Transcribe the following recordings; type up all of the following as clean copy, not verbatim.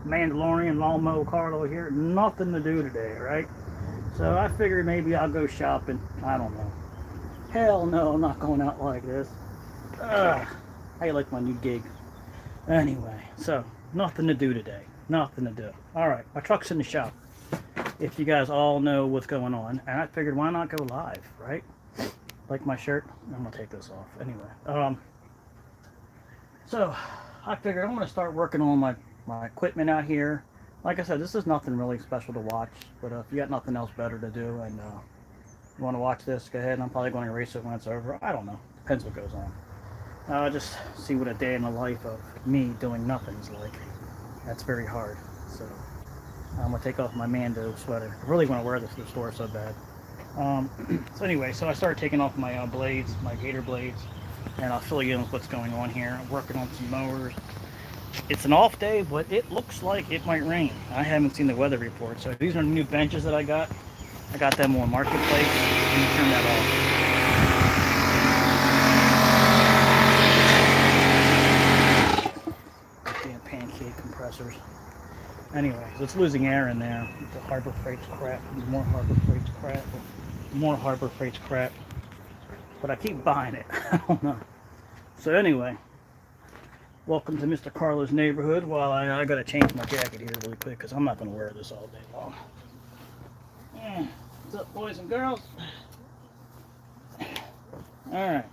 Mandalorian Lawnmower Carlo here. Nothing to do today, right? So I figured maybe I'll go shopping. I don't know. Hell no, I'm not going out like this. Ugh. I like my new gig. Anyway, so nothing to do today. Nothing to do. All right, my truck's in the shop. If you guys all know what's going on, and I figured why not go live, right? Like my shirt. I'm gonna take this off anyway. So I figured I'm gonna start working on my equipment out here. Like I said, this is nothing really special to watch, but if you got nothing else better to do and you want to watch this, go ahead. I'm probably going to erase it when it's over. I don't know. Depends what goes on. Just see what a day in the life of me doing nothing is like. That's very hard. So I'm gonna take off my Mando sweater. I really want to wear this to the store so bad. So anyway, so I started taking off my blades, my gator blades, and I'll fill you in with what's going on here. I'm working on some mowers. It's an off day, but it looks like it might rain. I haven't seen the weather report. So these are the new benches that I got. I got them on Marketplace. Let me turn that off. Damn pancake compressors. Anyway, so it's losing air in there. The Harbor Freight's crap. More Harbor Freight's crap. More Harbor Freight's crap. But I keep buying it. I don't know. So anyway, welcome to Mr. Carlo's neighborhood. While I gotta change my jacket here really quick because I'm not gonna wear this all day long. What's up, boys and girls? Alright.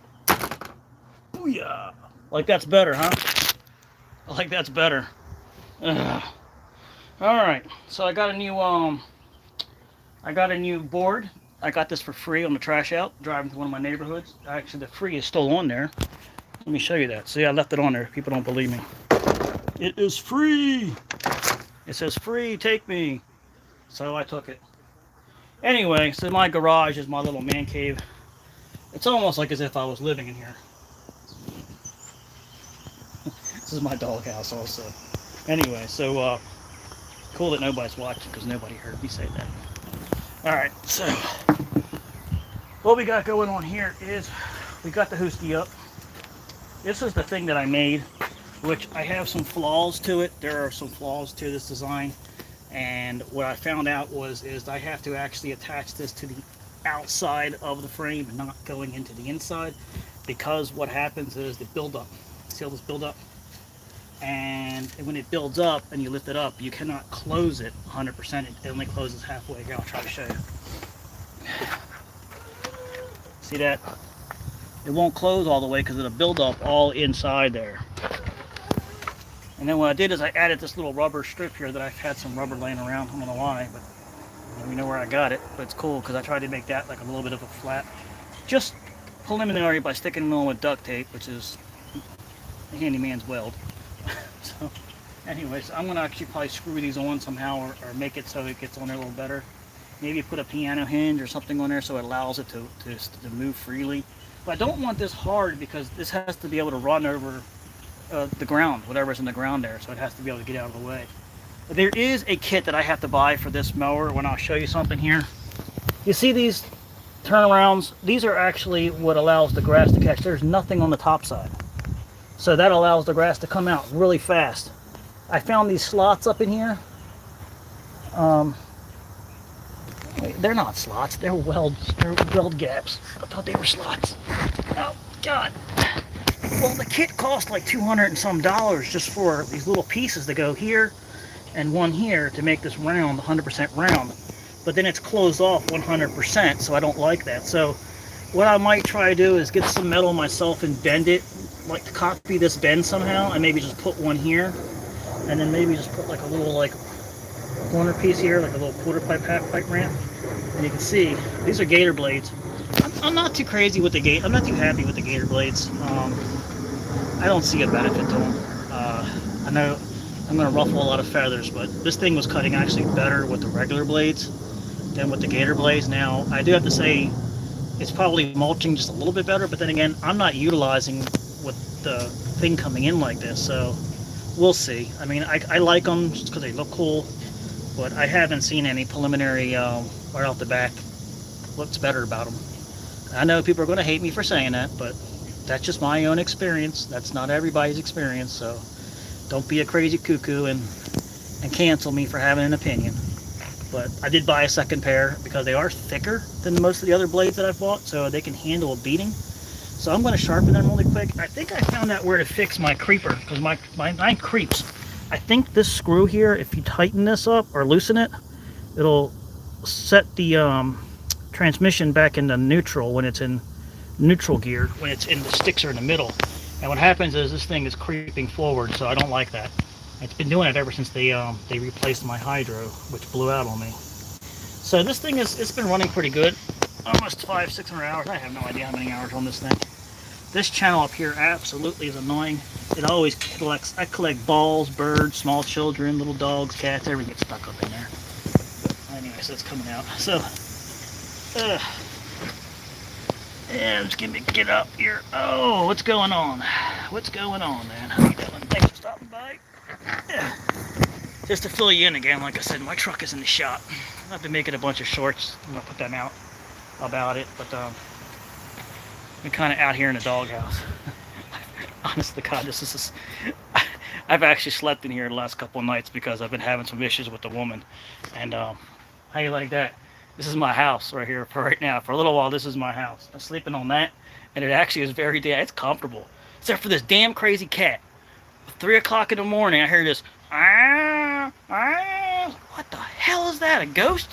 Booyah! Like that's better, huh? Like that's better. Alright, so I got a new board. I got this for free on the trash out, driving to one of my neighborhoods. Actually, the free is still on there. Let me show you that. See, I left it on there. People don't believe me. It is free. It says free, take me. So I took it. Anyway, so my garage is my little man cave. It's almost like as if I was living in here. This is my doghouse also. Anyway, so cool that nobody's watching because nobody heard me say that. Alright, so what we got going on here is we got the hoostie up. This is the thing that I made, which I have some flaws to it. There are some flaws to this design. And what I found out is I have to actually attach this to the outside of the frame and not going into the inside, because what happens is the buildup. See all this buildup? And when it builds up and you lift it up, you cannot close it 100%. It only closes halfway. Here, I'll try to show you. See that? It won't close all the way because it'll build up all inside there. And then what I did is I added this little rubber strip here that I've had some rubber laying around. I don't know why, but we know where I got it. But it's cool because I tried to make that like a little bit of a flat. Just preliminary by sticking it on with duct tape, which is a handyman's weld. So anyways, I'm going to actually probably screw these on somehow or make it so it gets on there a little better. Maybe put a piano hinge or something on there so it allows it to move freely. But I don't want this hard because this has to be able to run over the ground, whatever's in the ground there, so it has to be able to get out of the way. But there is a kit that I have to buy for this mower when I'll show you something here. You see these turnarounds? These are actually what allows the grass to catch. There's nothing on the top side. So that allows the grass to come out really fast. I found these slots up in here. Wait, they're not slots, they're weld gaps. I thought they were slots. Oh, God. Well, the kit cost like $200 and some just for these little pieces that go here and one here to make this round, 100% round. But then it's closed off 100%, so I don't like that. So what I might try to do is get some metal myself and bend it, like to copy this bend somehow, and maybe just put one here, and then maybe just put like a little like corner piece here, like a little quarter pipe, half pipe ramp. And you can see these are gator blades. I'm not too crazy with the gate. I'm not too happy with the gator blades. I don't see a benefit to them. I know I'm going to ruffle a lot of feathers, but this thing was cutting actually better with the regular blades than with the gator blades. Now, I do have to say it's probably mulching just a little bit better, but then again, I'm not utilizing with the thing coming in like this, so we'll see. I mean, I like them just because they look cool, but I haven't seen any preliminary right off the back what's better about them. I know people are going to hate me for saying that, but that's just my own experience. That's not everybody's experience, so don't be a crazy cuckoo and and cancel me for having an opinion. But I did buy a second pair because they are thicker than most of the other blades that I've bought, so they can handle a beating. So I'm going to sharpen them really quick. I think I found out where to fix my creeper, because mine creeps. I think this screw here, if you tighten this up or loosen it, it'll set the transmission back into neutral when it's in neutral gear, when it's in the sticks are in the middle. And what happens is this thing is creeping forward, so I don't like that. It's been doing it ever since they replaced my hydro, which blew out on me. So this thing it's been running pretty good, almost 500-600 hours. I have no idea how many hours on this thing. This channel up here absolutely is annoying. It always collects. I collect balls, birds, small children, little dogs, cats. Everything gets stuck up in there. But anyway, so it's coming out. So, yeah, just get up here. Oh, what's going on? What's going on, man? How you doing? Thanks for stopping by. Yeah. Just to fill you in again, like I said, my truck is in the shop. I've been making a bunch of shorts. I'm gonna put them out about it, but I'm kind of out here in the doghouse. Honest to God, I've actually slept in here the last couple of nights because I've been having some issues with the woman. And how you like that? This is my house right here for right now. For a little while, this is my house. I'm sleeping on that, and it actually is it's comfortable. Except for this damn crazy cat. 3 o'clock in the morning, I hear this. What the hell is that? A ghost?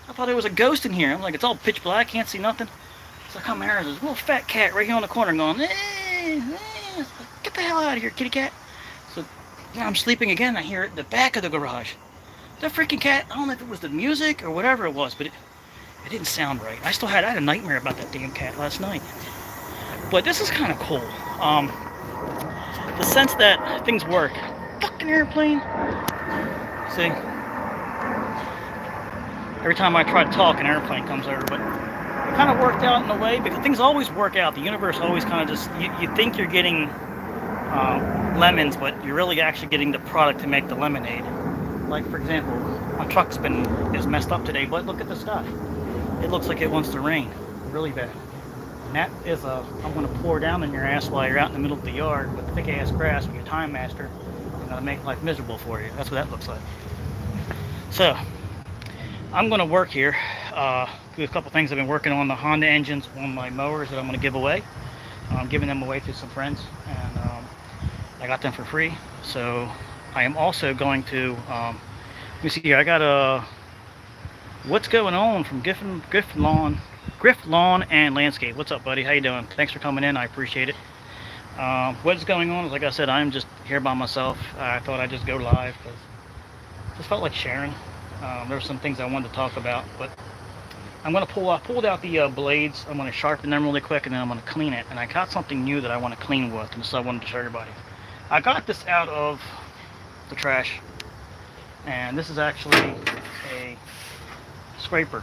I thought there was a ghost in here. I'm like, it's all pitch black, can't see nothing. So I come here, there's this little fat cat right here on the corner going, get the hell out of here, kitty cat. So now I'm sleeping again, I hear it in the back of the garage. That freaking cat, I don't know if it was the music or whatever it was, but it didn't sound right. I had a nightmare about that damn cat last night. But this is kind of cool. The sense that things work. Fucking airplane. See? Every time I try to talk, an airplane comes over, but it kind of worked out in a way because things always work out. The universe always kind of just, you think you're getting lemons, but you're really actually getting the product to make the lemonade. Like, for example, my truck's is messed up today, but look at the sky. It looks like it wants to rain really bad. And that is I'm going to pour down in your ass while you're out in the middle of the yard with thick ass grass with your time master. I'm going to make life miserable for you. That's what that looks like. So, I'm going to work here. Do a couple things. I've been working on the Honda engines on my mowers that I'm going to give away. I'm giving them away to some friends, and I got them for free. So I am also going to, let me see here, I got a, what's going on from Griff Lawn and Landscape. What's up, buddy? How you doing? Thanks for coming in. I appreciate it. What's going on is, like I said, I'm just here by myself. I thought I'd just go live because I just felt like sharing. There were some things I wanted to talk about, but I'm going to I pulled out the blades. I'm going to sharpen them really quick, and then I'm going to clean it. And I got something new that I want to clean with, and so I wanted to show everybody. I got this out of the trash, and this is actually a scraper,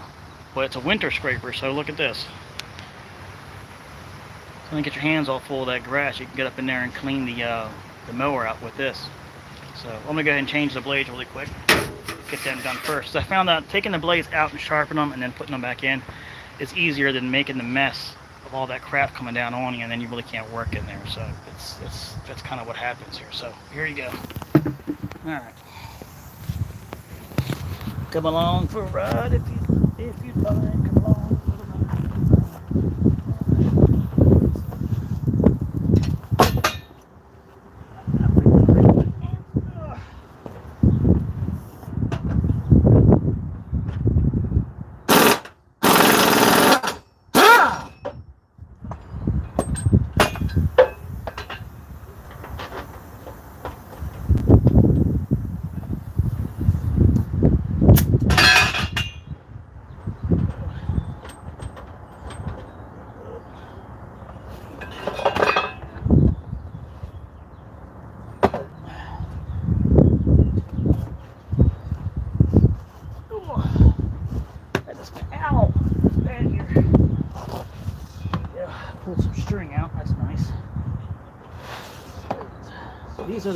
but it's a winter scraper. So look at this. So when you get your hands all full of that grass, you can get up in there and clean the mower out with this. So I'm going to go ahead and change the blades really quick. Get them done first. So I found out taking the blades out and sharpening them and then putting them back in is easier than making the mess of all that crap coming down on you, and then you really can't work in there. So that's kind of what happens here. So here you go. All right, come along for a ride if you'd like. Come along. These are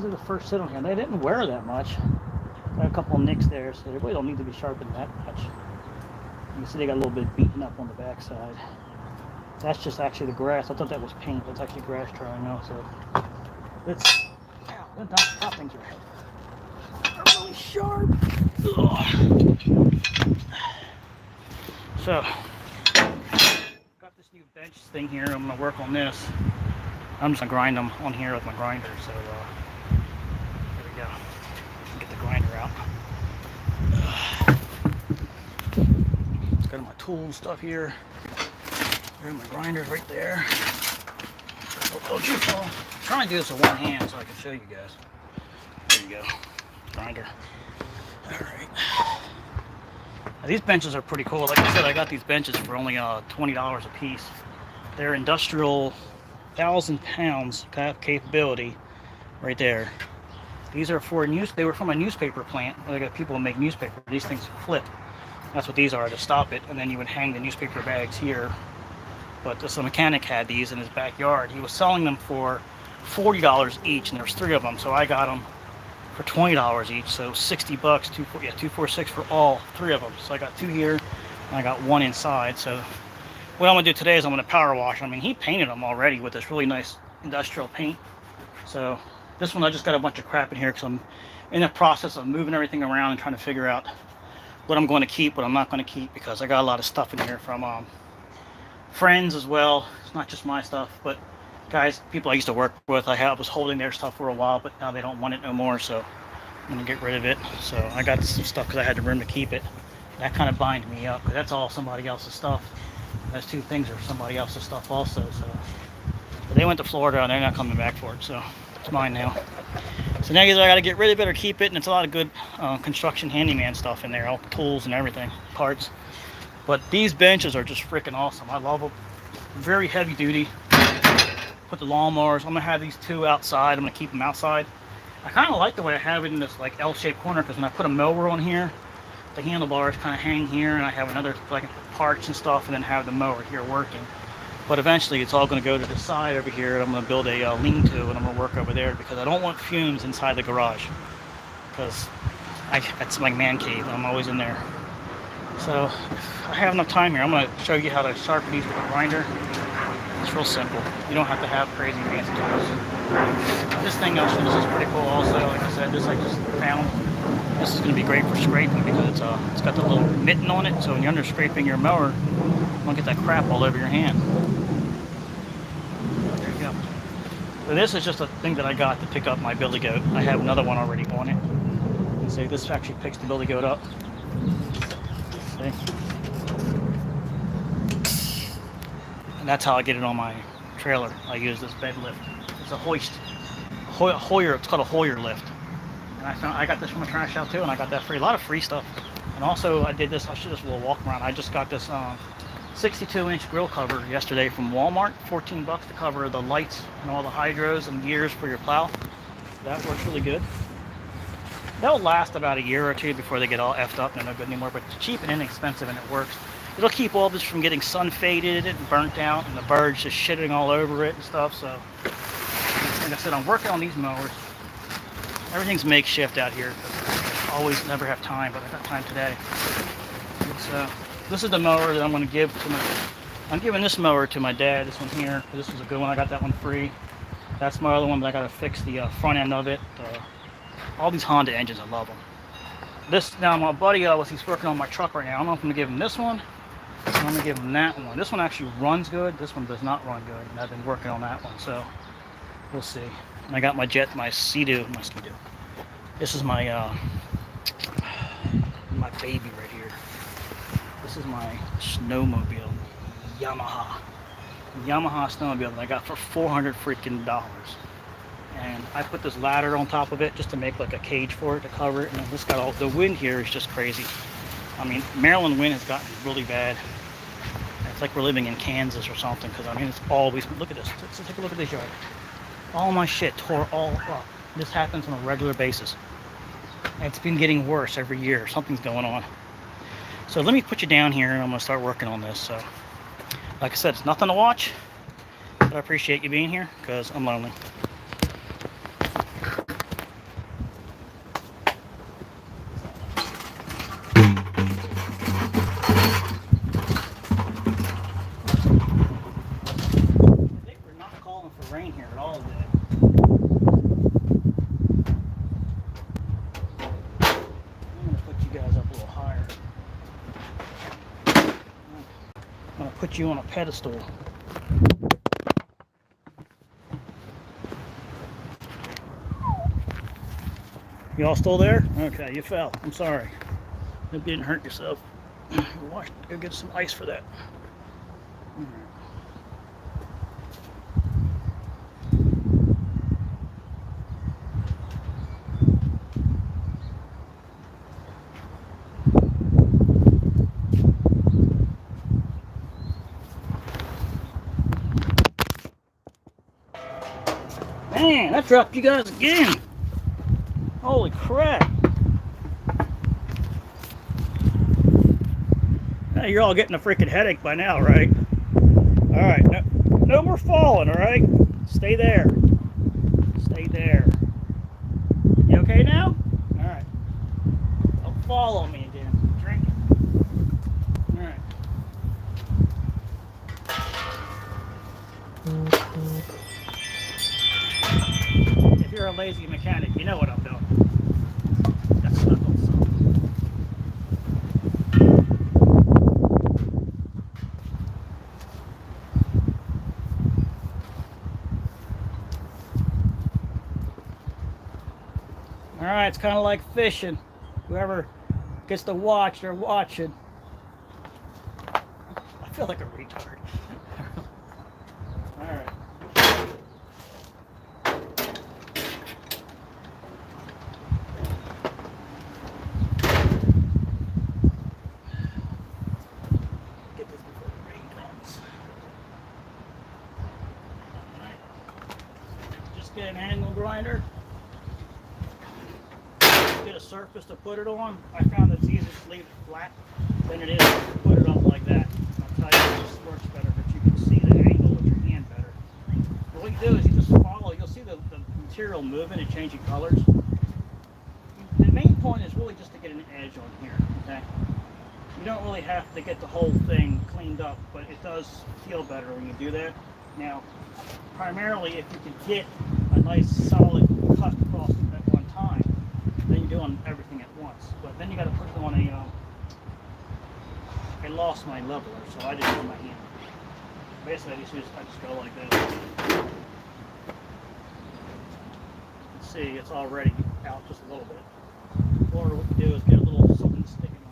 the first set on here. They didn't wear that much. Got a couple of nicks there, so they really don't need to be sharpened that much. You can see they got a little bit beaten up on the back side. That's just actually the grass. I thought that was paint. That's actually grass drying out. So let's top things right. sharp. Ugh. So, got this new bench thing here. I'm gonna work on this. I'm just gonna grind them on here with my grinder. So, there we go. Get the grinder out. Got my tool stuff here. There's my grinders right there. Oh, don't you fall. I'm trying to do this with one hand so I can show you guys. There you go. Grinder. Alright. These benches are pretty cool. Like I said, I got these benches for only $20 a piece. They're industrial 1,000 pounds capability right there. These are for they were from a newspaper plant. They got people who make newspaper. These things flip. That's what these are, to stop it, and then you would hang the newspaper bags here. But this mechanic had these in his backyard. He was selling them for $40 each, and there's 3 of them, so I got them for $20 each, so $60, $246 for all 3 of them. So I got 2 here, and I got 1 inside. So what I'm gonna do today is I'm gonna power wash. I mean, he painted them already with this really nice industrial paint. So this one I just got a bunch of crap in here because I'm in the process of moving everything around and trying to figure out what I'm going to keep, what I'm not going to keep, because I got a lot of stuff in here from friends as well. It's not just my stuff, but guys, people I used to work with. I was holding their stuff for a while, but now they don't want it no more, so I'm going to get rid of it. So I got some stuff because I had the room to keep it. That kind of binds me up, because that's all somebody else's stuff. Those 2 things are somebody else's stuff also. So but they went to Florida and they're not coming back for it, so it's mine now. So now either I got to get rid of it or keep it, and it's a lot of good construction handyman stuff in there, all the tools and everything, parts. But these benches are just freaking awesome. I love them. Very heavy duty. Put the lawnmowers. I'm gonna have these 2 outside. I'm gonna keep them outside. I kind of like the way I have it in this like L-shaped corner, because when I put a mower on here, the handlebars kind of hang here, and I have another like parts and stuff, and then have the mower here working. But eventually it's all going to go to the side over here, and I'm going to build a lean-to, and I'm going to work over there, because I don't want fumes inside the garage, because it's my man cave. I'm always in there. So if I have enough time here, I'm going to show you how to sharpen these with a grinder. It's real simple. You don't have to have crazy fancy tools. This thing this is pretty cool also. Like I said, this I just found. This is going to be great for scraping, because it's got the little mitten on it, so when you're under scraping your mower, you won't get that crap all over your hand. There you go. So this is just a thing that I got to pick up my billy goat. I have another one already on it. You see, this actually picks the billy goat up. See? And that's how I get it on my trailer. I use this bed lift. It's a hoist. Hoyer. It's called a Hoyer lift. And I got this from a trash out too, and I got that free. A lot of free stuff. And also I did this. I should just a little walk around. I just got this 62-inch grill cover yesterday from Walmart. $14 to cover the lights and all the hydros and gears for your plow. That works really good. They'll last about a year or 2 before they get all effed up and they're not good anymore. But it's cheap and inexpensive, and it works. It'll keep all this from getting sun faded and burnt out, and the birds just shitting all over it and stuff. So, like I said, I'm working on these mowers. Everything's makeshift out here, because I always never have time, but I got time today. So this is the mower that I'm going to give to I'm giving this mower to my dad, this one here. This was a good one. I got that one free. That's my other one, but I got to fix the front end of it. All these Honda engines, I love them. Now my buddy, he's working on my truck right now. I don't know if I'm going to give him this one. I'm going to give him that one. This one actually runs good. This one does not run good, and I've been working on that one, so we'll see. And I got my Sea-Doo. This is my baby right here. This is my snowmobile, Yamaha snowmobile that I got for $400 freaking dollars. And I put this ladder on top of it just to make like a cage for it to cover it. And this got all the wind here is just crazy. I mean, Maryland wind has gotten really bad. It's like we're living in Kansas or something, because I mean, it's always, look at this. Let's take a look at this yard. All my shit tore all up. This happens on a regular basis. And it's been getting worse every year. Something's going on. So let me put you down here, and I'm going to start working on this. So, like I said, it's nothing to watch, but I appreciate you being here, because I'm lonely. We're not calling for rain here at all today. put you on a pedestal. Y'all still there? Okay, you fell. I'm sorry. Hope you didn't hurt yourself. Go get some ice for that. Man, that dropped you guys again. Holy crap. Now you're all getting a freaking headache by now, right? Alright, no more falling, alright? Stay there. Stay there. You okay now? Alright. Don't fall on me again. Drink it. Alright. If you're a lazy mechanic, you know what I'm doing. That's not also. Alright, it's kind of like fishing. Whoever gets to watch, they're watching. I feel like a retard. Alright. Get this before the rain comes. Alright. Just get an angle grinder. Get a surface to put it on. I found it's easier to leave it flat than it is to put it up like that. I'll tell you, it just works better, but you can see the angle with your hand better. But what you do is you just follow, you'll see the material moving and changing colors. The main point is really just to get an edge on here, okay? You don't really have to get the whole thing cleaned up, but it does feel better when you do that. Now, primarily if you can get a nice solid cut across at one time, then you're doing everything at once. But then you got to put it on a, I lost my leveler, so I didn't use my hand. Basically, I just go like this. You can see it's already out just a little bit. Or what you do is get a little something sticking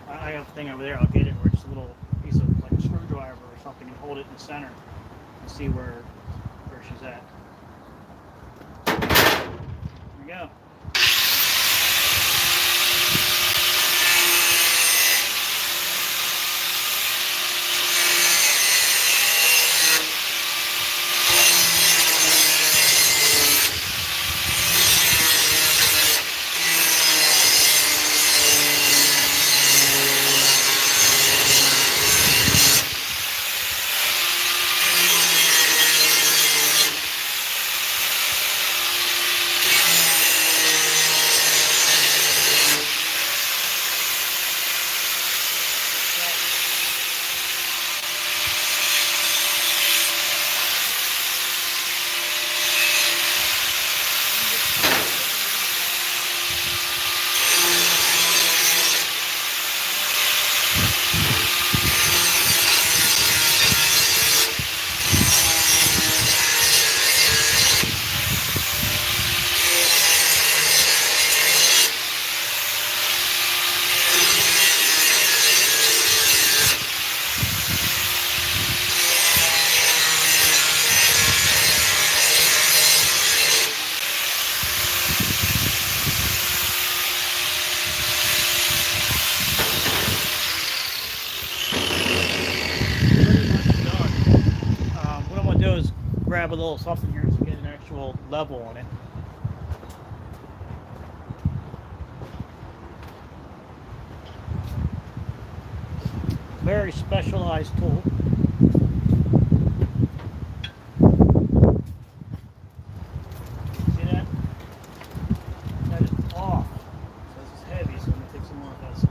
on. I have a thing over there, I'll get it where just a little piece of like a screwdriver or something and hold it in the center and see where she's at. There we go. Grab a little something here to get an actual level on it. Very specialized tool. See that? That is off. So this is heavy, so I'm going to take some more of this.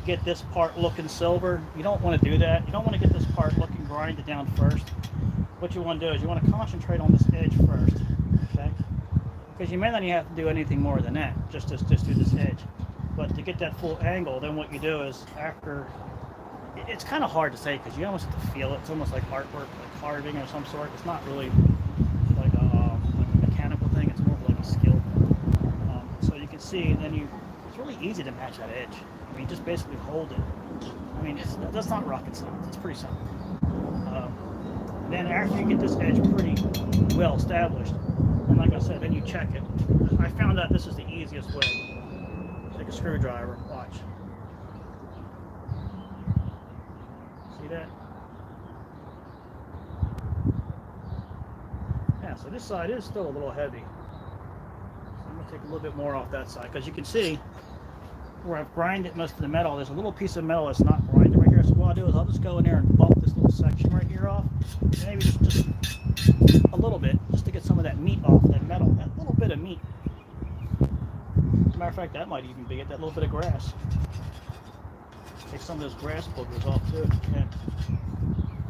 get this part looking silver. You don't want to do that. You don't want to get this part looking grinded down first. What you want to do is you want to concentrate on this edge first, okay? Because you may not even have to do anything more than that, just do this edge. But to get that full angle, then what you do is after, it's kind of hard to say because you almost have to feel it. It's almost like artwork, like carving of some sort. It's not really like a mechanical thing. It's more of like a skill. So you can see, then it's really easy to match that edge. I mean, just basically hold it. I mean, that's not rocket science. It's pretty simple. Then after you get this edge pretty well established, and like I said, then you check it. I found out this is the easiest way. Take a screwdriver, watch. See that? Yeah, so this side is still a little heavy. So I'm going to take a little bit more off that side, because you can see where I've grinded most of the metal, there's a little piece of metal that's not grinded right here. So what I'll do is I'll just go in there and bump this little section right here off. Maybe just a little bit, just to get some of that meat off, that metal, that little bit of meat. As a matter of fact, that might even be it, that little bit of grass. Take some of those grass boogers off too. Yeah.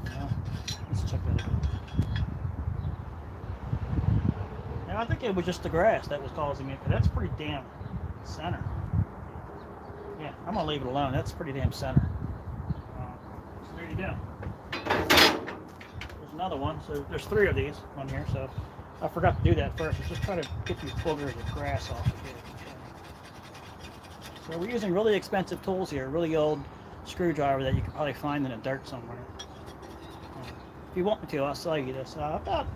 Yeah. Let's check that again. Now I think it was just the grass that was causing it, but that's pretty damn center. Yeah, I'm gonna leave it alone. That's pretty damn center. So there you go. There's another one. So there's 3 of these on here. So I forgot to do that first. Let's just try to get these boogers of grass off of here. So we're using really expensive tools here. Really old screwdriver that you could probably find in the dirt somewhere. If you want me to, I'll sell you this. About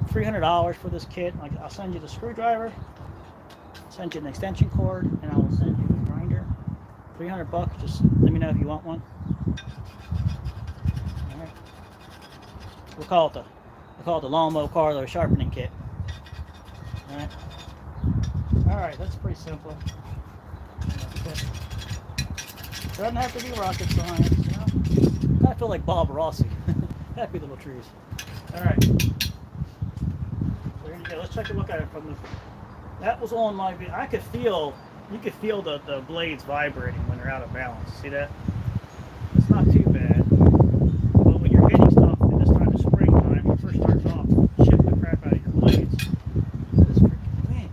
$300 for this kit. I'll send you the screwdriver, send you an extension cord, and I will send you a grinder. $300. Just let me know if you want one. All right. We'll call it the lawnmower Carlo sharpening kit. All right. All right. That's pretty simple. Doesn't have to be rocket science, you know. I feel like Bob Rossi. Happy little trees. All right. So here you go. Let's take a look at it from the. That was on my. You could feel the blades vibrating when they're out of balance. See that? It's not too bad. But when you're hitting stuff, and this time of springtime, when you first start off, chip the crap out of your blades. This freaking wind.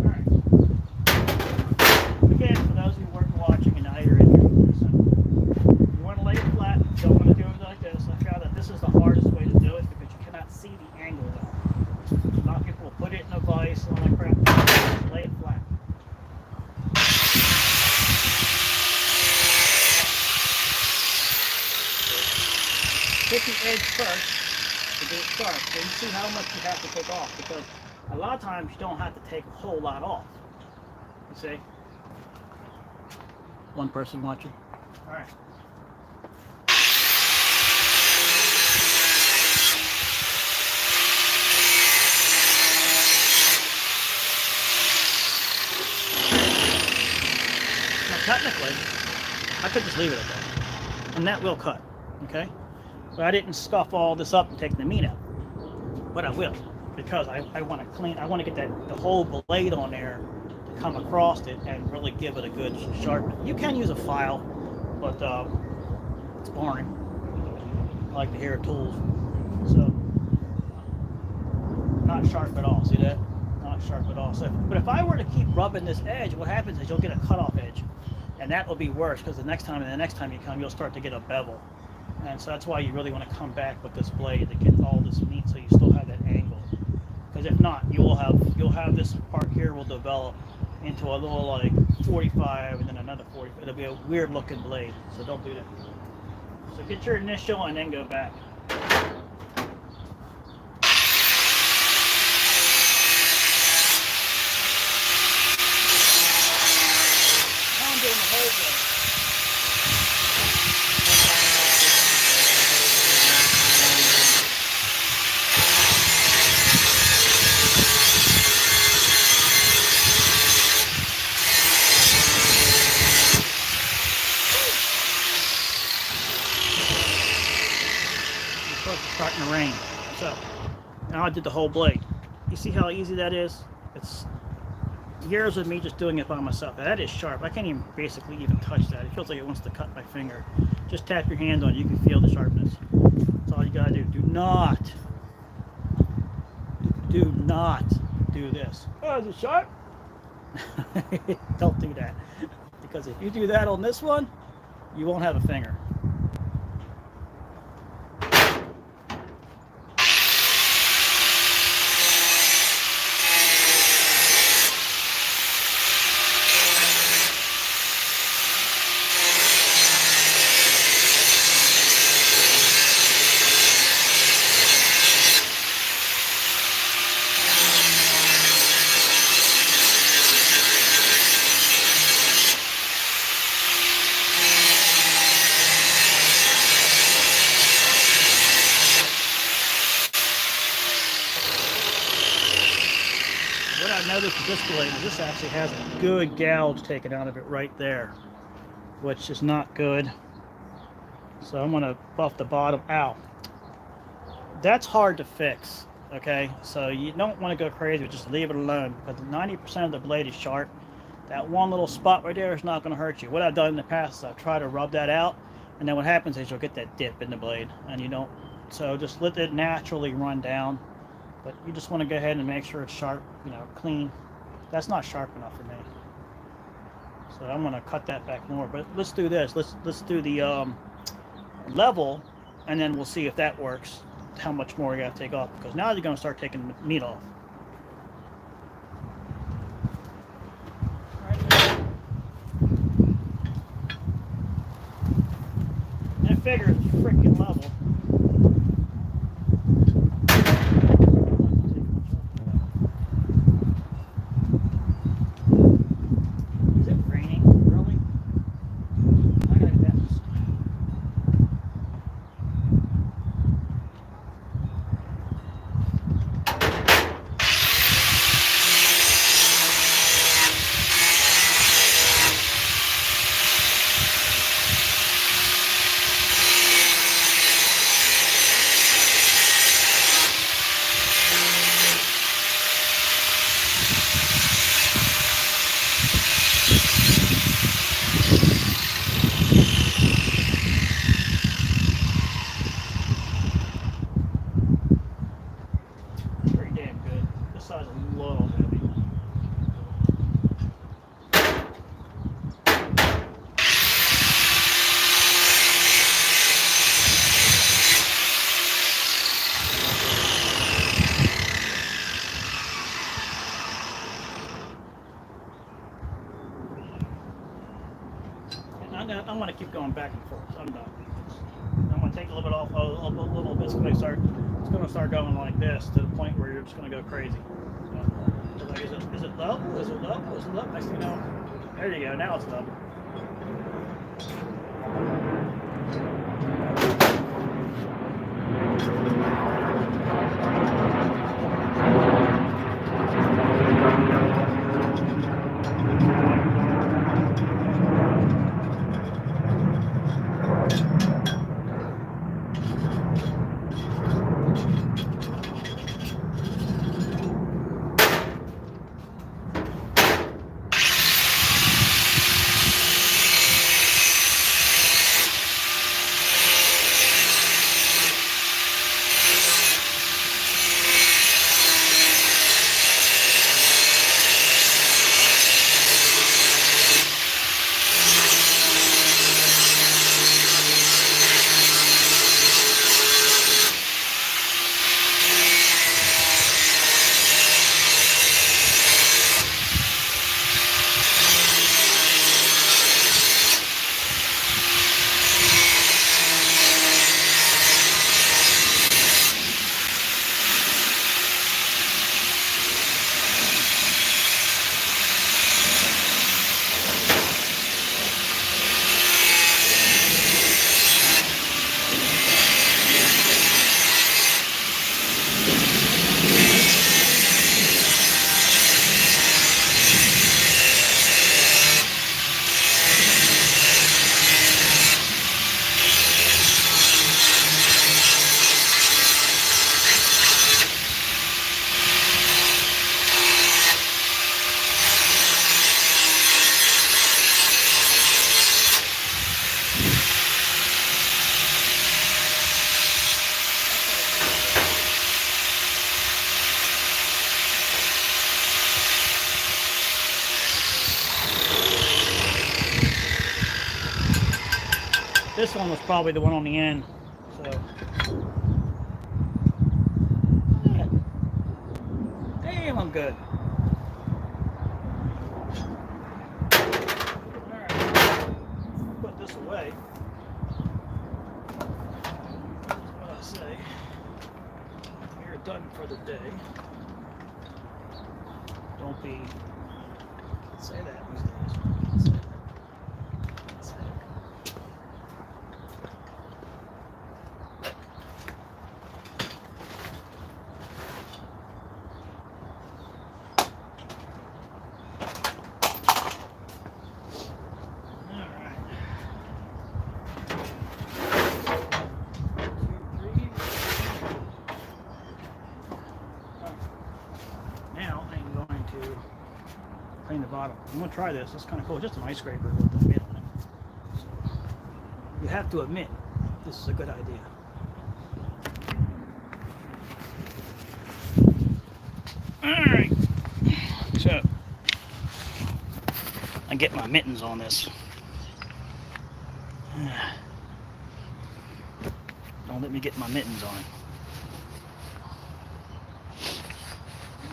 Alright. Again, for those who weren't watching and now you're in here, listen. You want to lay it flat, you don't want to do it like this. I found that this is the hardest way to do it because you cannot see the angle though. A lot of people will put it in a vise and all that crap. Lay it flat. Hit the edge first to get it sharp. So you see how much you have to take off because a lot of times you don't have to take a whole lot off. You see? One person watching. All right. Now technically, I could just leave it at that, and that will cut. Okay. But I didn't scuff all this up and take the meat out. But I will, because I want to clean, I want to get the whole blade on there to come across it and really give it a good sharpen. You can use a file, but it's boring. I like to hear tools. So, not sharp at all, see that? Not sharp at all. So, but if I were to keep rubbing this edge, what happens is you'll get a cutoff edge. And that will be worse, because the next time you come, you'll start to get a bevel. And so that's why you really want to come back with this blade to get all this meat so you still have that angle. Because if not, you'll have this part here will develop into a little like 45 and then another 45. It'll be a weird looking blade, so don't do that. So get your initial and then go back. Now I'm doing the whole blade. Starting to rain. So now I did the whole blade. You see how easy that is? It's years of me just doing it by myself. That is sharp. I can't even basically even touch that. It feels like it wants to cut my finger. Just tap your hand on it. You can feel the sharpness. That's all you gotta do. Do not do this. Oh, is it sharp? Don't do that. Because if you do that on this one, you won't have a finger. What I noticed with this blade is this actually has a good gouge taken out of it right there, which is not good. So I'm gonna buff the bottom. Ow. That's hard to fix, okay? So you don't want to go crazy, just leave it alone, because 90% of the blade is sharp. That one little spot right there is not going to hurt you. What I've done in the past is I've tried to rub that out, and then what happens is you'll get that dip in the blade, and you don't. So just let it naturally run down, but you just want to go ahead and make sure it's sharp, clean. That's not sharp enough for me. So I'm going to cut that back more, but let's do this. Let's do the level, and then we'll see if that works. How much more you got to take off, because now you're going to start taking the meat off. I figure it's freaking level. Is it raining? Really? I gotta get that. Pretty damn good. This side's a little heavy. I'm gonna keep going back and forth. I'm done. I'm gonna take a little bit off, a little bit. It's gonna start going like this to the point where you're just gonna go crazy. So, like, is it low? Is it low? Is it low? Next thing you know, there you go. Now it's low. This one was probably the one on the end. So, yeah. Damn, I'm good. Alright, put this away. That's what I say. You're done for the day. Don't be. Say that these days. Say that. Say that. Now I'm going to clean the bottom. I'm going to try this. It's kind of cool. Just an ice scraper with the mitt on it. So you have to admit, this is a good idea. Alright. So I get my mittens on this. Don't let me get my mittens on.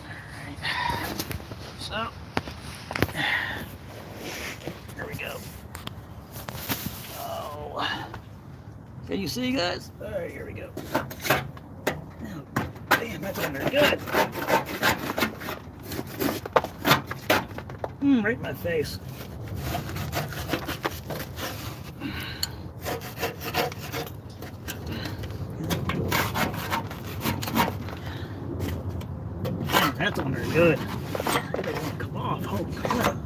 Alright. So here we go. Oh, can you see, guys? All right, here we go. Oh, damn, that's on there good. Right in my face. Damn, that's on there good. They won't come off. Holy crap.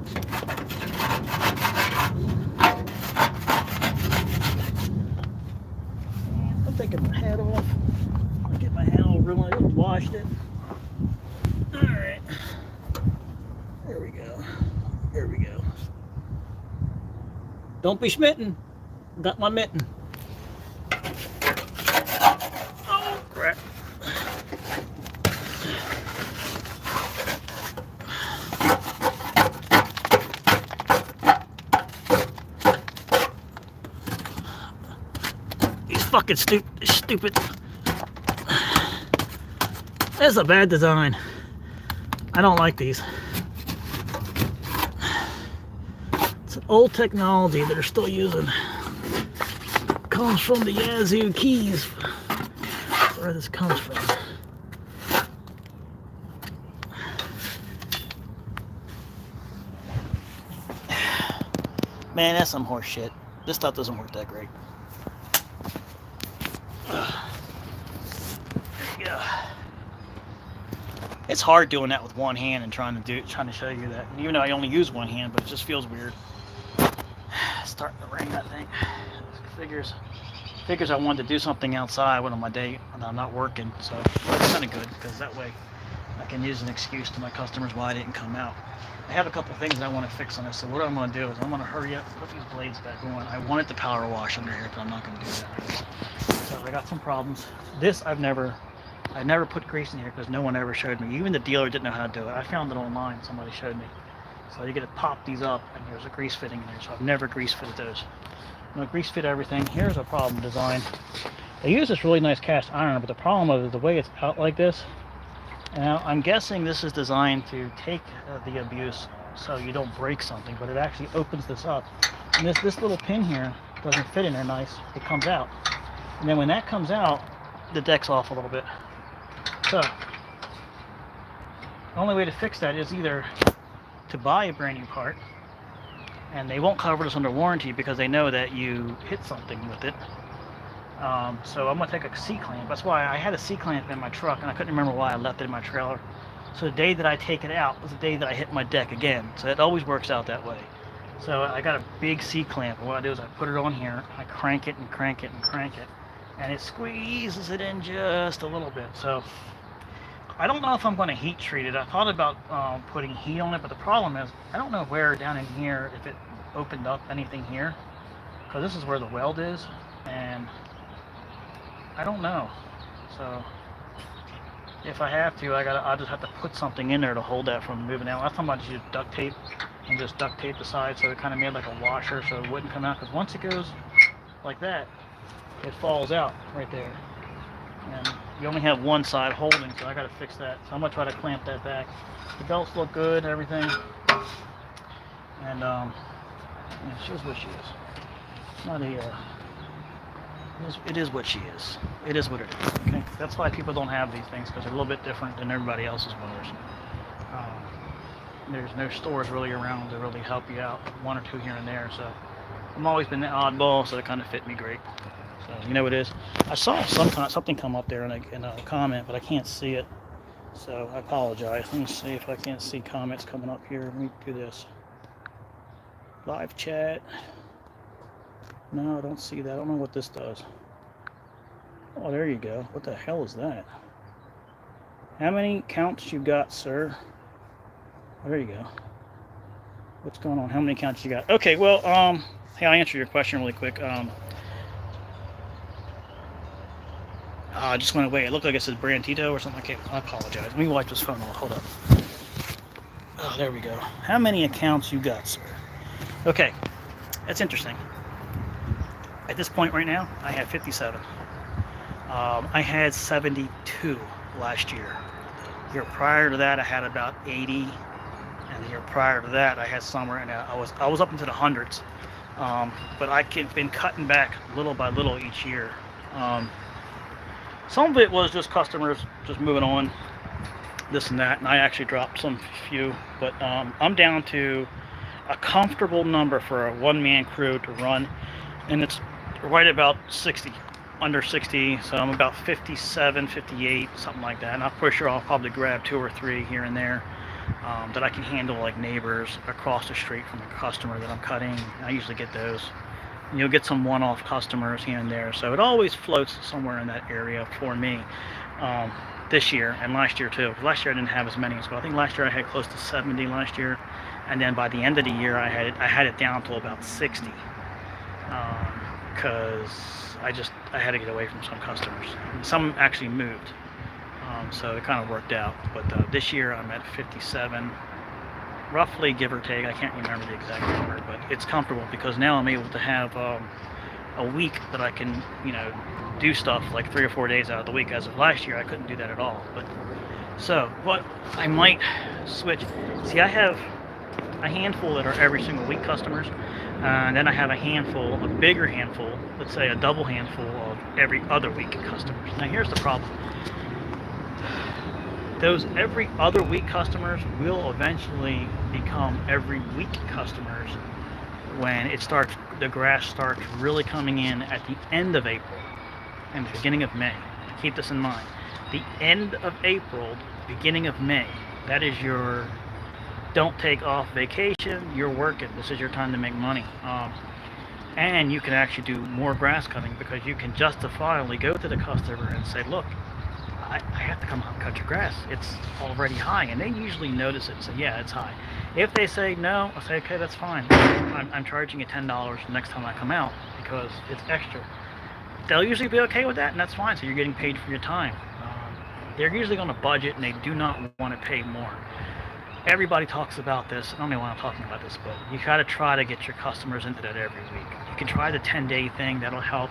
I'm taking my hat off. I'll get my hat all ruined. I washed it. Alright. There we go. There we go. Don't be smitten. Got my mitten. Oh, crap. Fucking stupid. That's a bad design. I don't like these. It's an old technology that they're still using. Comes from the Yazoo keys. That's where this comes from. Man, that's some horse shit. This stuff doesn't work that great. It's hard doing that with one hand and trying to show you that. And even though I only use one hand, but it just feels weird. It's starting to rain, I think. Figures I wanted to do something outside on my day when I'm not working, so that's kind of good because that way I can use an excuse to my customers why I didn't come out. I have a couple things I want to fix on this, so what I'm going to do is I'm going to hurry up, put these blades back on. I wanted to power wash under here, but I'm not going to do that. So I got some problems. This I never put grease in here because no one ever showed me. Even the dealer didn't know how to do it. I found it online. Somebody showed me. So you get to pop these up, and there's a grease fitting in there. So I've never grease fitted those. I'm going to grease fit everything. Here's a problem design. They use this really nice cast iron, but the problem of it is the way it's out like this. Now I'm guessing this is designed to take the abuse so you don't break something, but it actually opens this up. And this little pin here doesn't fit in there nice. It comes out. And then when that comes out, the deck's off a little bit. So, the only way to fix that is either to buy a brand new part, and they won't cover this under warranty because they know that you hit something with it. So I'm going to take a C-clamp. That's why I had a C-clamp in my truck, and I couldn't remember why I left it in my trailer. So the day that I take it out was the day that I hit my deck again. So it always works out that way. So I got a big C-clamp, and what I do is I put it on here, I crank it and crank it and crank it, and it squeezes it in just a little bit. So I don't know if I'm going to heat treat it. I thought about putting heat on it, but the problem is I don't know where down in here, if it opened up anything here, because this is where the weld is, and I don't know. So if I have to, I'll just have to put something in there to hold that from moving out. Last time I just used duct tape and just duct tape the side so it kind of made like a washer so it wouldn't come out, because once it goes like that, it falls out right there. And you only have one side holding, so I got to fix that. So I'm going to try to clamp that back. The belts look good, everything. And yeah, she's what she is. It's not a, it is what she is. It is what it is, okay? That's why people don't have these things, because they're a little bit different than everybody else's motors. There's no stores really around to really help you out, one or two here and there, so I've always been the oddball, so it kind of fit me great. So, you know what it is? I saw something come up there in a comment, but I can't see it, so I apologize. Let me see if I can't see comments coming up here. Let me do this. Live chat. No, I don't see that. I don't know what this does. Oh, there you go. What the hell is that? How many counts you got, sir? Oh, there you go. What's going on? How many counts you got? Okay, well, hey, I'll answer your question really quick. I just went away. It looked like it said Brandito or something. Okay, I apologize. Let me wipe this phone off. Hold up. Oh, there we go. How many accounts you got, sir? Okay, that's interesting. At this point right now, I have 57. I had 72 last year. The year prior to that, I had about 80. And the year prior to that, I had somewhere in I was up into the hundreds, but I've been cutting back little by little each year. Some of it was just customers just moving on, this and that, and I actually dropped some few, but I'm down to a comfortable number for a one-man crew to run, and it's right about 60, under 60, so I'm about 57, 58, something like that, and I'm pretty sure I'll probably grab 2 or 3 here and there. That I can handle, like neighbors across the street from a customer that I'm cutting. I usually get those. And you'll get some one-off customers here and there, so it always floats somewhere in that area for me. This year and last year too. Last year I didn't have as many as well. I think last year I had close to 70 last year, and then by the end of the year I had it down to about 60, because I had to get away from some customers. Some actually moved. So it kind of worked out, but this year I'm at 57, roughly, give or take. I can't remember the exact number, but it's comfortable because now I'm able to have a week that I can, do stuff like 3 or 4 days out of the week. As of last year, I couldn't do that at all. But so what I might switch. See, I have a handful that are every single week customers, and then I have a bigger handful, let's say a double handful of every other week customers. Now here's the problem. Those every other week customers will eventually become every week customers when the grass starts really coming in at the end of April and the beginning of May. Keep this in mind. The end of April, beginning of May, that is your don't take off vacation, you're working. This is your time to make money. And you can actually do more grass cutting because you can justifiably go to the customer and say, look, I have to come out and cut your grass. It's already high, and they usually notice it and say, yeah, it's high. If they say no, I say, okay, that's fine. I'm charging you $10 the next time I come out because it's extra. They'll usually be okay with that, and that's fine. So you're getting paid for your time. They're usually on a budget, and they do not want to pay more. Everybody talks about this. I don't know why I'm talking about this, but you got to try to get your customers into that every week. You can try the 10-day thing. That'll help.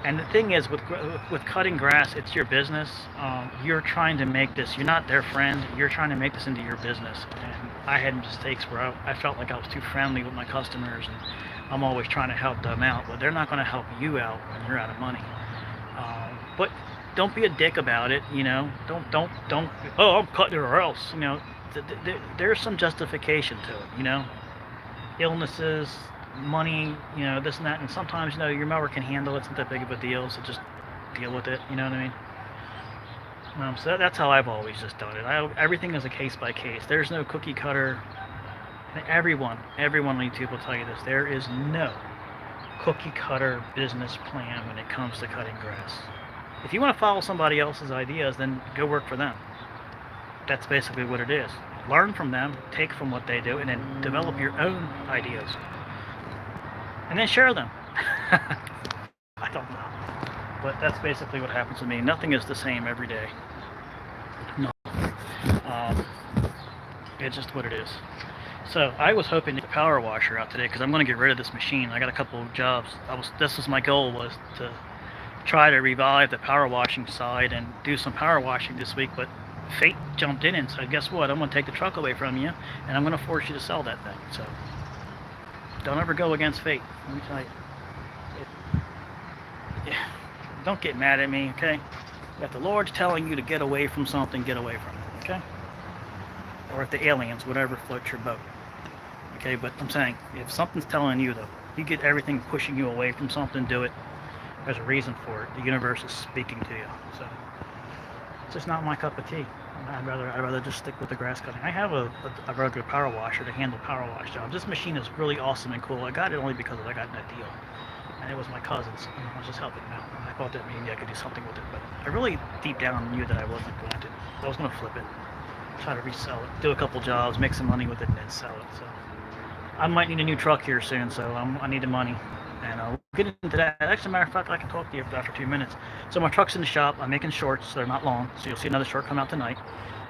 And the thing is, with cutting grass, it's your business. You're trying to make this, you're not their friend, you're trying to make this into your business. And I had mistakes where I felt like I was too friendly with my customers, and I'm always trying to help them out, but they're not going to help you out when you're out of money. But don't be a dick about it, Don't, oh, I'm cutting it or else, There's some justification to it, Illnesses, money, this and that, and sometimes, your mower can handle it. It's not that big of a deal, so just deal with it, you know what I mean? So that's how I've always just done it. Everything is a case by case. There's no cookie cutter. Everyone on YouTube will tell you this. There is no cookie cutter business plan when it comes to cutting grass. If you want to follow somebody else's ideas, then go work for them. That's basically what it is. Learn from them, take from what they do, and then develop your own ideas. And then share them. I don't know. But that's basically what happens to me. Nothing is the same every day. No. It's just what it is. So I was hoping to get the power washer out today because I'm going to get rid of this machine. I got a couple of jobs. This was my goal, was to try to revive the power washing side and do some power washing this week, but fate jumped in and said, guess what? I'm going to take the truck away from you and I'm going to force you to sell that thing. So don't ever go against fate. Let me tell you. Yeah, don't get mad at me, okay? If the Lord's telling you to get away from something, get away from it, okay? Or if the aliens, whatever floats your boat. Okay, but I'm saying, if something's telling you to, you get everything pushing you away from something, do it. There's a reason for it. The universe is speaking to you. So it's just not my cup of tea. I'd rather just stick with the grass cutting. I have a regular power washer to handle power wash jobs. This machine is really awesome and cool. I got it only because I got that deal, and it was my cousin's. And I was just helping him out. I thought that maybe I could do something with it, but I really deep down knew that I wasn't going to. I was going to flip it, try to resell it, do a couple jobs, make some money with it, and then sell it. So I might need a new truck here soon, so I need the money. And I'll get into that. Actually, matter of fact, I can talk to you after 2 minutes. So my truck's in the shop. I'm making shorts. So they're not long. So you'll see another short come out tonight.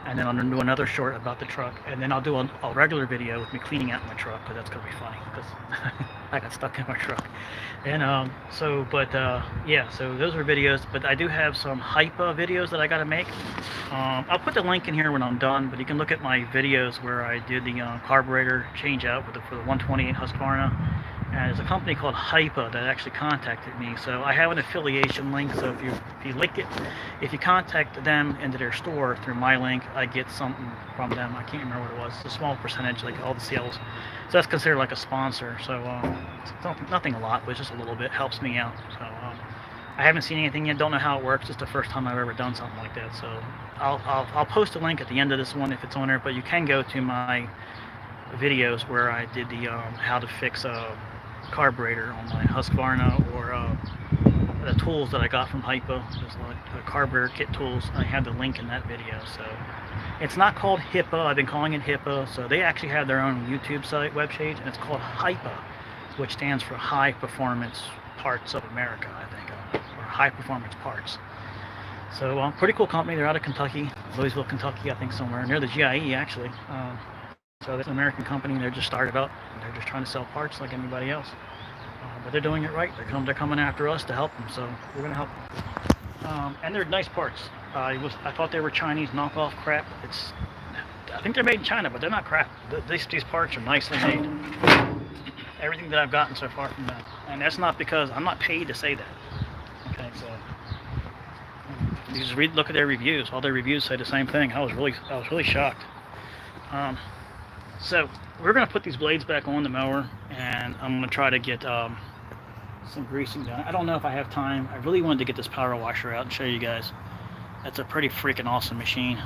And then I'll do another short about the truck. And then I'll do a regular video with me cleaning out my truck, because that's going to be funny, because I got stuck in my truck. And yeah, so those are videos. But I do have some HIPAA videos that I got to make. I'll put the link in here when I'm done, but you can look at my videos where I did the carburetor change out for the 128 Husqvarna. And there's a company called HIPAA that actually contacted me. So I have an affiliation link. So if you link it, if you contact them into their store through my link, I get something from them. I can't remember what it was. It's a small percentage, like all the sales. So that's considered like a sponsor. So nothing a lot, but just a little bit helps me out. So I haven't seen anything yet. Don't know how it works. It's the first time I've ever done something like that. So I'll post a link at the end of this one if it's on there. But you can go to my videos where I did the how to fix a carburetor on my Husqvarna, or the tools that I got from HIPAA. There's like carburetor kit tools. I have the link in that video. So it's not called HIPAA. I've been calling it HIPAA. So they actually have their own YouTube site webpage, and it's called HIPAA, which stands for High Performance Parts of America, I think, or High Performance Parts. So pretty cool company. They're out of Kentucky, Louisville, Kentucky, I think, somewhere near the GIE actually. So it's an American company. They're just started up. They're just trying to sell parts like anybody else. But they're doing it right. They're coming after us to help them. So we're going to help them. And they're nice parts. I thought they were Chinese knockoff crap. I think they're made in China, but they're not crap. These parts are nicely made. Everything that I've gotten so far from them. And that's not because I'm not paid to say that. Okay, so you just look at their reviews. All their reviews say the same thing. I was really shocked. So we're going to put these blades back on the mower, and I'm going to try to get some greasing done. I don't know if I have time. I really wanted to get this power washer out and show you guys. That's a pretty freaking awesome machine.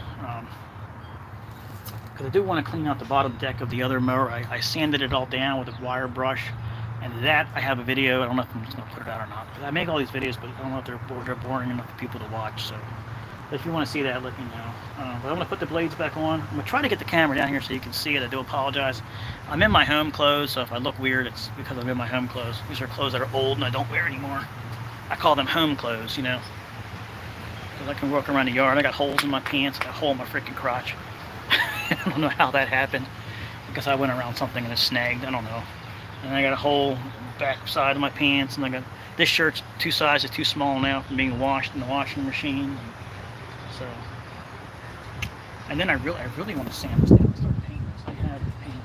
Because I do want to clean out the bottom deck of the other mower. I sanded it all down with a wire brush, and that I have a video. I don't know if I'm just going to put it out or not. I make all these videos, but I don't know if they're boring enough for people to watch. So if you want to see that, let me know. But I'm going to put the blades back on. I'm going to try to get the camera down here so you can see it. I do apologize. I'm in my home clothes, so if I look weird, it's because I'm in my home clothes. These are clothes that are old and I don't wear anymore. I call them home clothes, you know. Because I can walk around the yard. I got holes in my pants. I got a hole in my freaking crotch. I don't know how that happened. Because I went around something and it snagged. I don't know. And I got a hole in the back side of my pants. And I got this shirt's 2 sizes too small now from being washed in the washing machine. So, and then I really want to sand this down and start painting this. I have paint.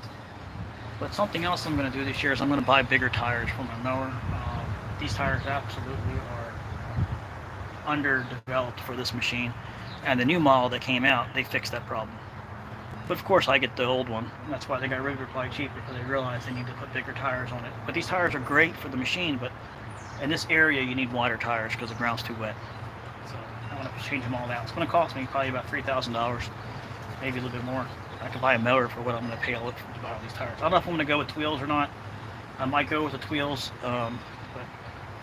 But something else I'm going to do this year is I'm going to buy bigger tires for my mower. These tires absolutely are underdeveloped for this machine. And the new model that came out, they fixed that problem. But of course I get the old one. That's why they got rid of it probably cheap, because they realized they need to put bigger tires on it. But these tires are great for the machine, but in this area you need wider tires because the ground's too wet. So I want to change them all out. It's going to cost me probably about $3,000, maybe a little bit more. I can buy a mower for what I'm going to pay to buy all these tires. I don't know if I'm going to go with wheels or not. I might go with the wheels, but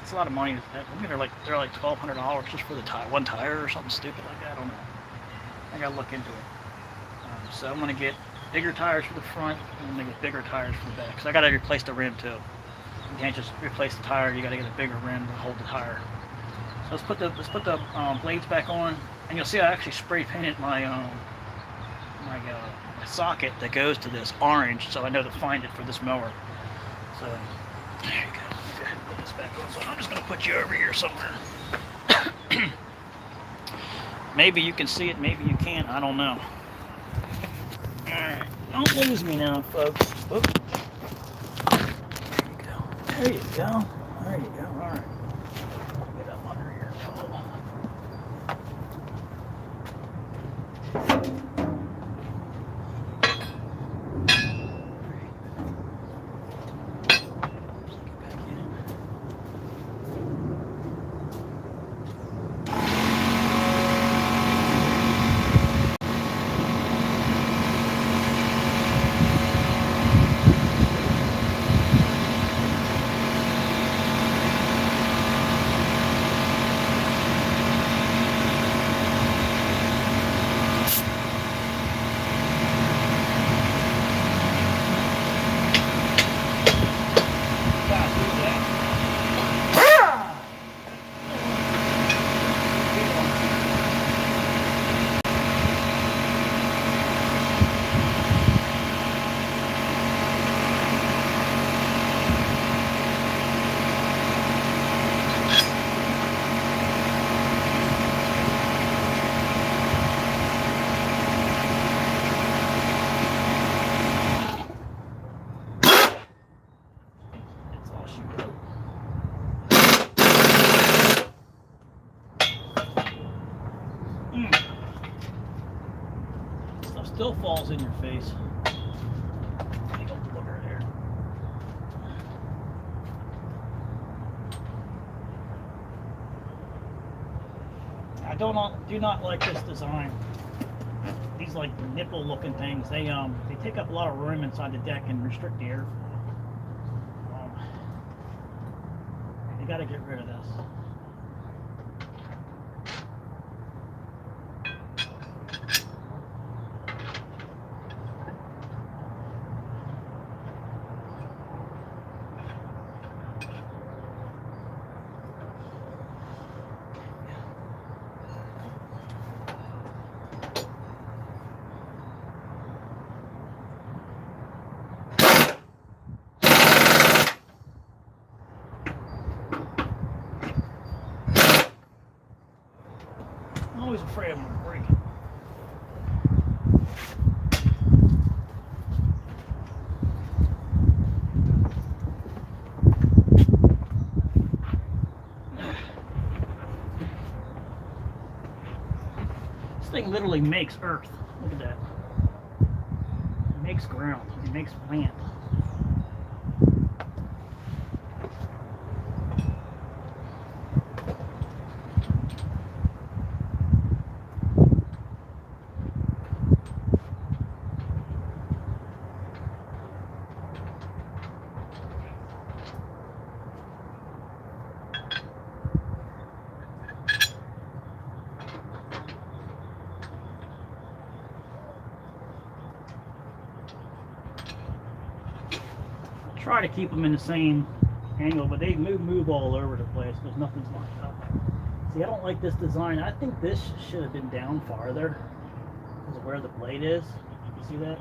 it's a lot of money. I mean, they're like $1,200 just for the one tire or something stupid like that. I don't know. I got to look into it. So I'm going to get bigger tires for the front, and I'm going to get bigger tires for the back. Because I got to replace the rim too. You can't just replace the tire. You got to get a bigger rim to hold the tire. So let's put the blades back on, and you'll see I actually spray painted my my socket that goes to this orange, so I know to find it for this mower. So there you go. Go ahead and put this back on. So I'm just going to put you over here somewhere. Maybe you can see it, maybe you can't. I don't know. All right, don't lose me now, folks. Oop. There you go. There you go. There you go. All right. Get up under here. Stuff still falls in your face. Look right there. I do not like this design. These like nipple looking things, they take up a lot of room inside the deck and restrict the air. You got to get rid of this. I'm always afraid I'm going to break it. This thing literally makes earth. Look at that. It makes ground. It makes land. Try to keep them in the same angle, but they move all over the place because nothing's lined up. See, I don't like this design. I think this should have been down farther because of where the blade is. You see that?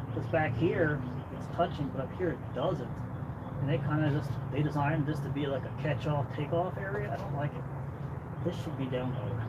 Because back here it's touching, but up here it doesn't. And they kind of they designed this to be like a catch-off, take-off area. I don't like it. This should be down lower.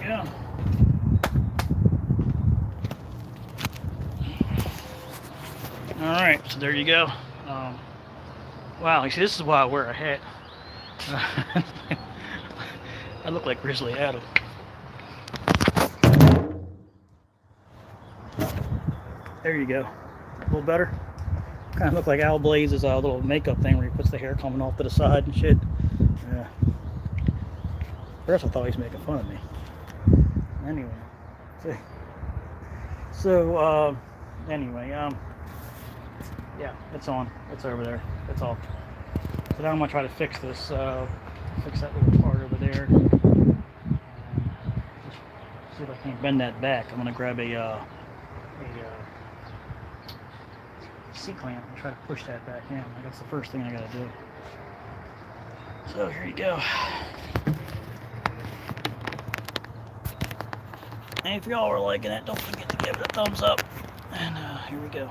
go. Alright, so there you go. Wow, you see, this is why I wear a hat. I look like Grizzly Adam. There you go. A little better. Kind of look like Al Blaze's little makeup thing where he puts the hair coming off to the side and shit. Yeah. First I thought he was making fun of me. Anyway. Anyway, yeah, it's on. It's over there. It's off. So now I'm gonna try to fix this. Fix that little part over there. See if I can bend that back. I'm gonna grab a C-clamp and try to push that back in. That's the first thing I gotta do. So here you go. And if y'all are liking it, don't forget to give it a thumbs up. And here we go.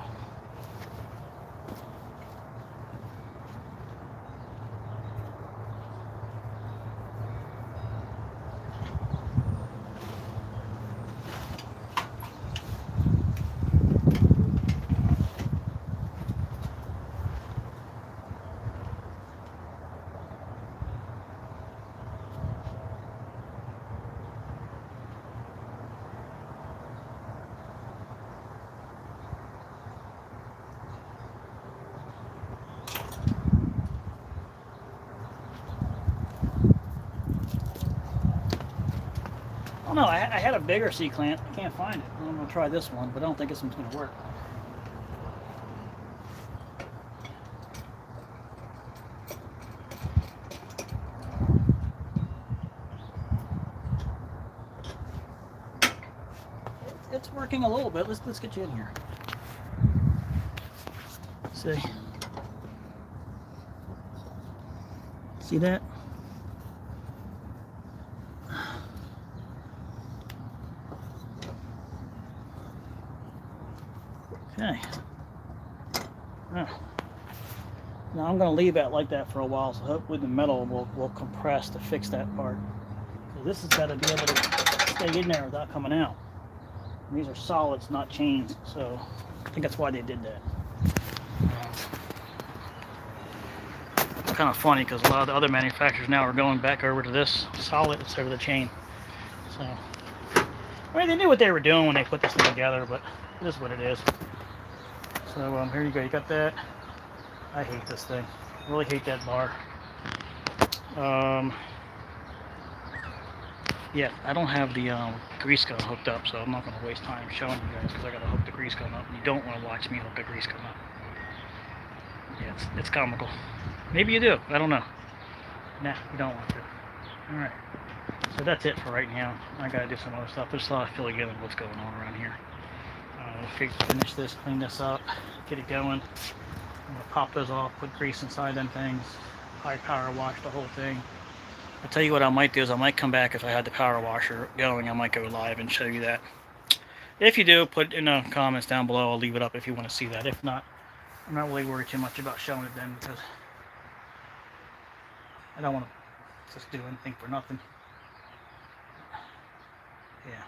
Oh no, I had a bigger C-clamp. I can't find it. I'm going to try this one, but I don't think this one's going to work. It's working a little bit. Let's get you in here. See? See that? Okay. Now I'm going to leave that like that for a while, so hopefully the metal will compress to fix that part. So this has got to be able to stay in there without coming out. And these are solids, not chains, so I think that's why they did that. It's kind of funny because a lot of the other manufacturers now are going back over to this solid instead of the chain. So, I mean, they knew what they were doing when they put this thing together, but it is what it is. So here you go, you got that. I hate this thing. I really hate that bar. Yeah, I don't have the grease gun hooked up, so I'm not going to waste time showing you guys because I got to hook the grease gun up. And you don't want to watch me hook the grease gun up. Yeah, it's comical. Maybe you do. I don't know. Nah, you don't want to. Alright. So that's it for right now. I got to do some other stuff. Just thought I'd fill you in on what's going on around here. We'll finish this, clean this up, get it going. I'm going to pop those off, put grease inside them things, high power wash the whole thing. I'll tell you what I might do is I might come back if I had the power washer going. I might go live and show you that. If you do, put in the comments down below. I'll leave it up if you want to see that. If not, I'm not really worried too much about showing it then because I don't want to just do anything for nothing. Yeah.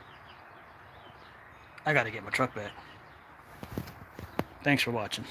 I got to get my truck back. Thanks for watching.